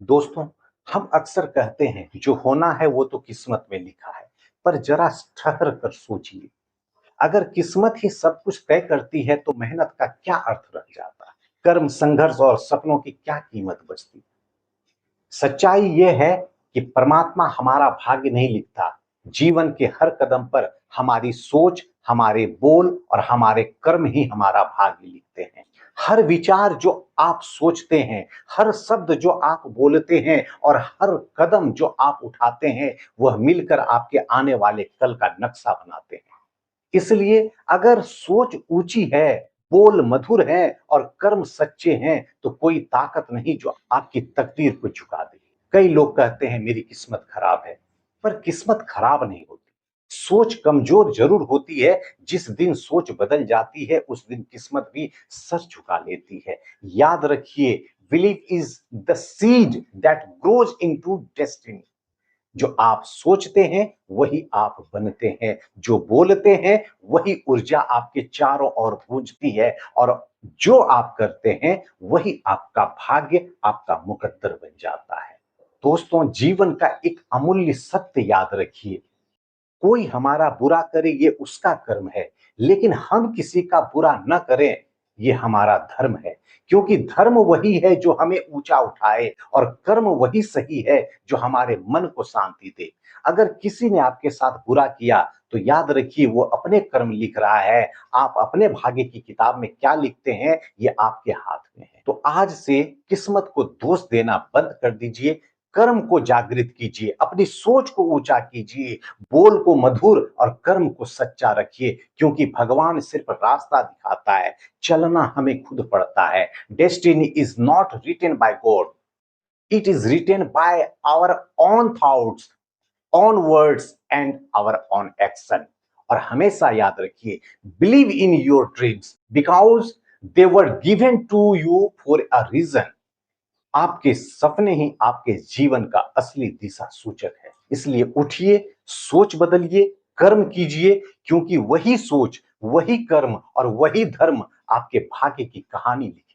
दोस्तों, हम अक्सर कहते हैं जो होना है वो तो किस्मत में लिखा है। पर जरा ठहर कर सोचिए, अगर किस्मत ही सब कुछ तय करती है तो मेहनत का क्या अर्थ रह जाता? कर्म, संघर्ष और सपनों की क्या कीमत बचती? सच्चाई यह है कि परमात्मा हमारा भाग्य नहीं लिखता। जीवन के हर कदम पर हमारी सोच, हमारे बोल और हमारे कर्म ही हमारा भाग्य लिखते हैं। हर विचार जो आप सोचते हैं, हर शब्द जो आप बोलते हैं और हर कदम जो आप उठाते हैं, वह मिलकर आपके आने वाले कल का नक्शा बनाते हैं। इसलिए अगर सोच ऊंची है, बोल मधुर है और कर्म सच्चे हैं, तो कोई ताकत नहीं जो आपकी तकदीर को झुका दे। कई लोग कहते हैं मेरी किस्मत खराब है, पर किस्मत खराब नहीं होती। सोच कमजोर जरूर होती है। जिस दिन सोच बदल जाती है उस दिन किस्मत भी सर झुका लेती है। याद रखिए, believe is the seed that grows into destiny. जो आप सोचते हैं वही आप बनते हैं, जो बोलते हैं वही ऊर्जा आपके चारों ओर गूंजती है और जो आप करते हैं वही आपका भाग्य, आपका मुकद्दर बन जाता है। दोस्तों, जीवन का एक अमूल्य सत्य याद रखिए, कोई हमारा बुरा करे ये उसका कर्म है, लेकिन हम किसी का बुरा न करें ये हमारा धर्म है। क्योंकि धर्म वही है जो हमें ऊंचा उठाए और कर्म वही सही है जो हमारे मन को शांति दे। अगर किसी ने आपके साथ बुरा किया तो याद रखिए वो अपने कर्म लिख रहा है। आप अपने भाग्य की किताब में क्या लिखते हैं ये आपके हाथ में है। तो आज से किस्मत को दोष देना बंद कर दीजिए, कर्म को जागृत कीजिए, अपनी सोच को ऊंचा कीजिए, बोल को मधुर और कर्म को सच्चा रखिए। क्योंकि भगवान सिर्फ रास्ता दिखाता है, चलना हमें खुद पड़ता है। Destiny is not written by God, it is written by our own thoughts, own words and our own action. और हमेशा याद रखिए, believe in your dreams because they were given to you for a reason. आपके सपने ही आपके जीवन का असली दिशा सूचक है। इसलिए उठिए, सोच बदलिए, कर्म कीजिए, क्योंकि वही सोच, वही कर्म और वही धर्म आपके भाग्य की कहानी लिखेगा।